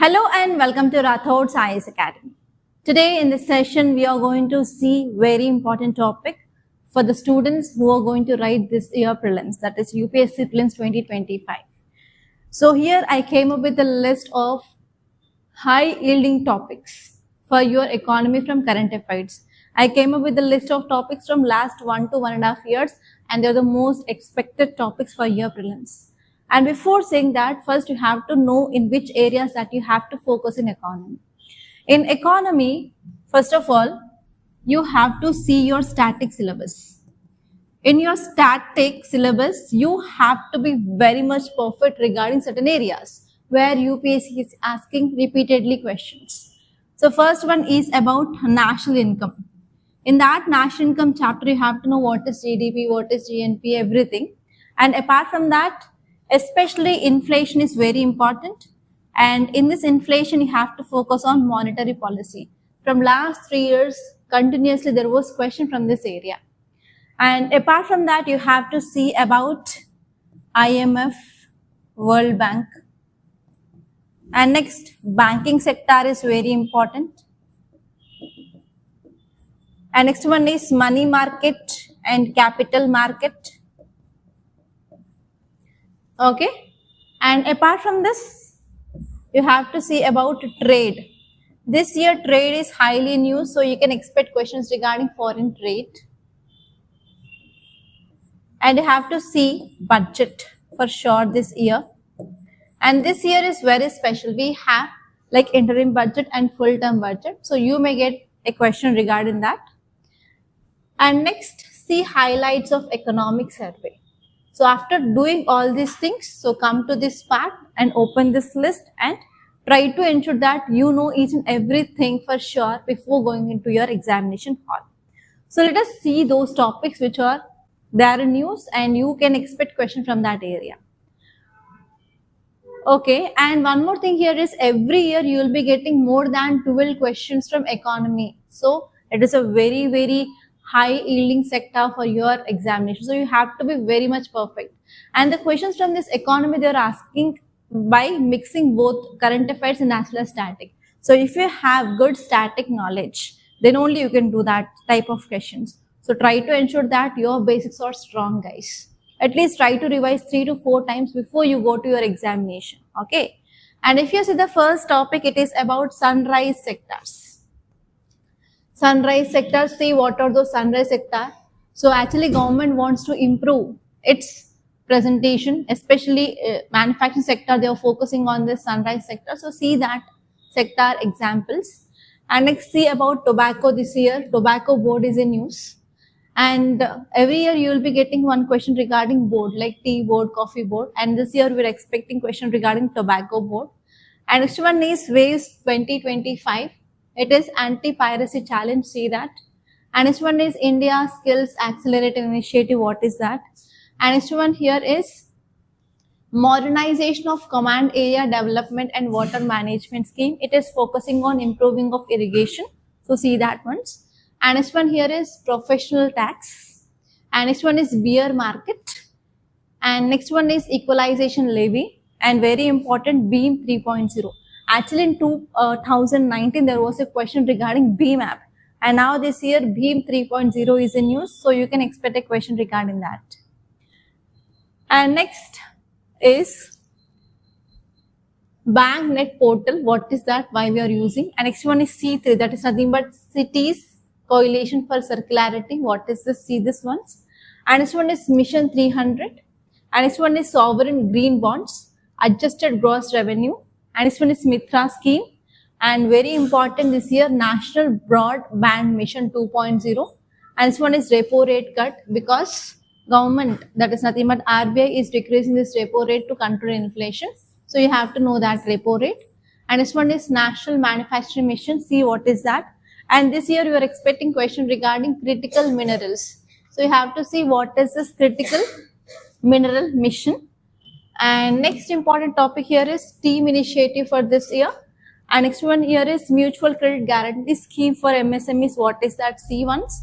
Hello and welcome to Rathod's IAS Academy. Today in this session, we are going to see very important topic for the students who are going to write this year prelims, that is UPSC Prelims 2025. So here I came up with a list of high yielding topics for your economy from current affairs. I came up with a list of topics from last 1 to 1.5 years, and they're the most expected topics for your prelims. And before saying that, first you have to know in which areas that you have to focus in economy. In economy, first of all, you have to see your static syllabus. In your static syllabus, you have to be very much perfect regarding certain areas where UPSC is asking repeatedly questions. So first one is about national income. In that national income chapter, you have to know what is GDP, what is GNP, everything. And apart from that, especially inflation is very important. And in this inflation, you have to focus on monetary policy. From last 3 years, continuously there was question from this area. And apart from that, you have to see about IMF, World Bank. And next, banking sector is very important. And next one is money market and capital market. Okay. And apart from this, you have to see about trade. This year trade is highly in use, so you can expect questions regarding foreign trade. And you have to see budget for sure this year. And this year is very special. We have like interim budget and full term budget. So you may get a question regarding that. And next, see highlights of economic survey. So after doing all these things, so come to this part and open this list and try to ensure that you know each and everything for sure before going into your examination hall. So let us see those topics which are there in news and you can expect question from that area. Okay, and one more thing here is every year you will be getting more than 12 questions from economy. So it is a very high yielding sector for your examination. So you have to be very much perfect. And the questions from this economy, they are asking by mixing both current affairs and as well as static. So if you have good static knowledge, then only you can do that type of questions. So try to ensure that your basics are strong, guys. At least try to revise 3 to 4 times before you go to your examination. Okay. And if you see the first topic, it is about sunrise sectors. Sunrise sector, see what are those sunrise sector. So actually government wants to improve its presentation, especially manufacturing sector, they are focusing on this sunrise sector. So see that sector examples. And next, see about tobacco this year. Tobacco board is in use. And every year you will be getting one question regarding board like tea board, coffee board. And this year we are expecting question regarding tobacco board. And next one is Waves 2025. It is anti-piracy challenge, see that. And next one is India Skills Accelerator Initiative, what is that? And next one here is modernization of command area development and water management scheme. It is focusing on improving of irrigation. So see that ones. And next one here is professional tax. And next one is beer market. And next one is equalization levy. And very important, BEAM 3.0. Actually, in 2019, there was a question regarding BEAM app. And now this year, BEAM 3.0 is in use. So you can expect a question regarding that. And next is BankNet portal. What is that? Why we are using? And next one is C3. That is nothing but Cities Coalition for Circularity. What is this? See this ones. And next one is Mission 300. And next one is Sovereign Green Bonds. Adjusted Gross Revenue. And this one is Mitra scheme. And very important this year, National Broadband Mission 2.0. And this one is repo rate cut because government, that is nothing but RBI, is decreasing this repo rate to control inflation. So you have to know that repo rate. And this one is National Manufacturing Mission. See what is that. And this year you are expecting question regarding critical minerals. So you have to see what is this critical mineral mission. And next important topic here is team initiative for this year. And next one here is mutual credit guarantee scheme for MSMEs. What is that? C1s.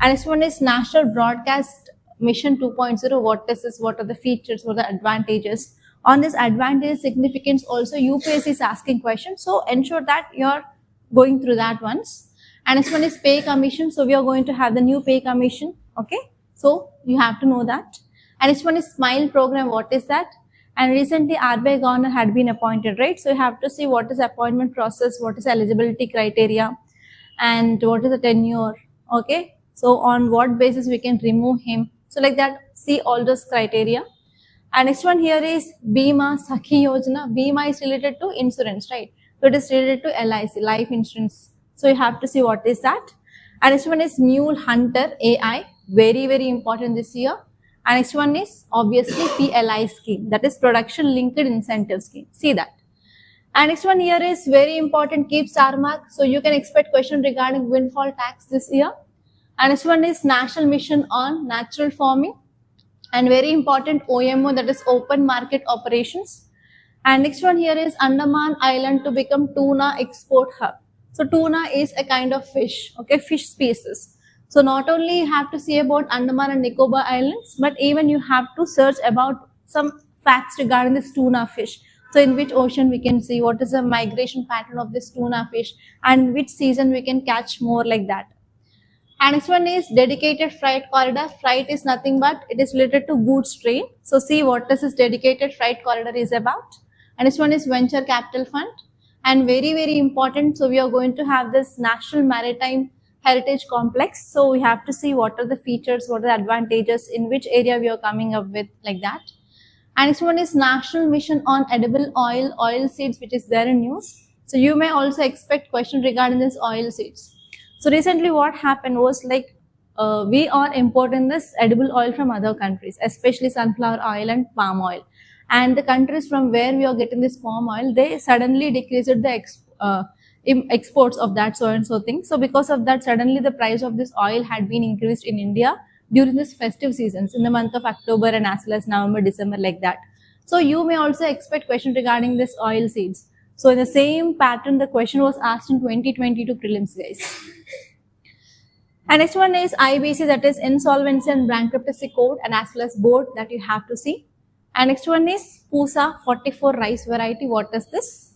And next one is National Broadcast Mission 2.0. What is this? What are the features? What are the advantages? On this advantage significance also UPSC is asking questions, so ensure that you're going through that once. And next one is pay commission, so we are going to have the new pay commission, okay, so you have to know that. And next one is SMILE program, what is that? And recently RBI governor had been appointed, right? So you have to see what is appointment process, what is eligibility criteria, and what is the tenure, okay, so on what basis we can remove him, so like that, see all those criteria. And next one here is Bima Sakhi Yojana. Bima is related to insurance, right? So it is related to LIC, life insurance. So you have to see what is that. And next one is Mule Hunter AI, very, very important this year. And next one is obviously PLI scheme, that is Production Linked Incentive Scheme. See that. And next one here is very important, keep star mark. So you can expect question regarding windfall tax this year. And next one is National Mission on Natural Farming. And very important OMO, that is Open Market Operations. And next one here is Andaman Island to become tuna export hub. So tuna is a kind of fish, okay, fish species. So not only you have to see about Andaman and Nicobar Islands, but even you have to search about some facts regarding this tuna fish. So in which ocean we can see, what is the migration pattern of this tuna fish, and which season we can catch more, like that. And next one is dedicated freight corridor. Freight is nothing but it is related to goods train. So see what this dedicated freight corridor is about. And this one is venture capital fund. And very, very important. So we are going to have this National Maritime Heritage Complex. So we have to see what are the features, what are the advantages, in which area we are coming up with, like that. And next one is National Mission on Edible Oil Seeds, which is there in news. So you may also expect question regarding this oil seeds. So recently what happened was like we are importing this edible oil from other countries, especially sunflower oil and palm oil. And the countries from where we are getting this palm oil, they suddenly decreased the exports of that so and so thing. So because of that, suddenly the price of this oil had been increased in India during this festive seasons in the month of October and as well as November, December, like that. So you may also expect question regarding this oil seeds. So in the same pattern, the question was asked in 2022 prelims, guys. And next one is IBC, that is Insolvency and Bankruptcy Code, and as well as board, that you have to see. And next one is Pusa 44 rice variety. What is this?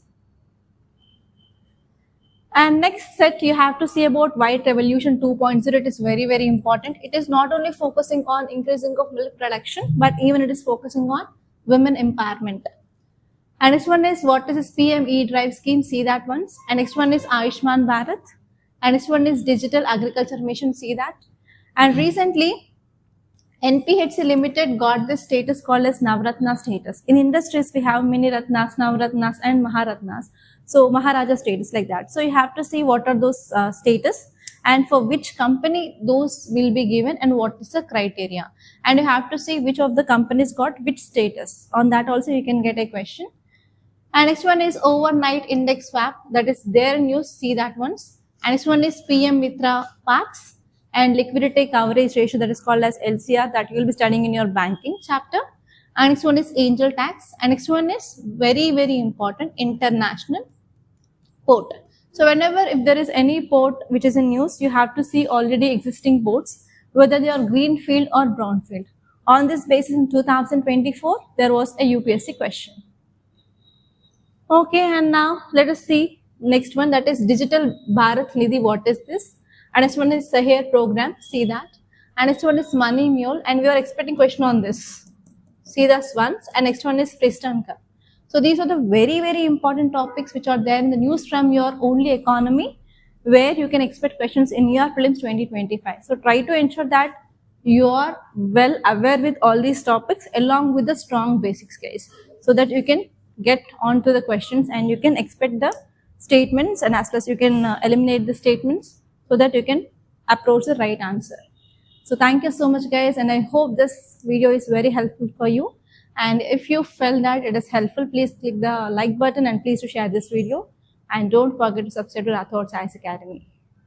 And next set you have to see about White Revolution 2.0. It is very, very important. It is not only focusing on increasing of milk production, but even it is focusing on women empowerment. And next one is what is this PM E-Drive scheme? See that once. And next one is Ayushman Bharat. And next one is Digital Agriculture Mission. See that. And recently NPHC Limited got this status called as Navratna status. In industries we have many Ratnas, Navratnas and Maharatnas. So Maharaja status, like that. So you have to see what are those status and for which company those will be given and what is the criteria. And you have to see which of the companies got which status. On that also you can get a question. And next one is Overnight Index Swap, that is there in news. See that once. And next one is PM Mitra Parks and Liquidity Coverage Ratio, that is called as LCR, that you will be studying in your banking chapter. And next one is Angel Tax. And next one is very, very important, International Port. So whenever if there is any port which is in news, you have to see already existing ports, whether they are greenfield or brownfield. On this basis in 2024, there was a UPSC question. Okay, and now let us see next one, that is Digital Bharat Nidhi. What is this? And next one is Saher program. See that. And next one is Money Mule, and we are expecting question on this. See this once. And next one is Pristanka. So these are the very, very important topics which are there in the news from your only economy, where you can expect questions in your prelims 2025. So try to ensure that you are well aware with all these topics along with the strong basics, guys, so that you can get on to the questions and you can expect the statements, and as well as you can eliminate the statements so that you can approach the right answer. So thank you so much, guys, and I hope this video is very helpful for you. And if you felt that it is helpful, please click the like button and please to share this video. And don't forget to subscribe to Rathod's IAS Academy.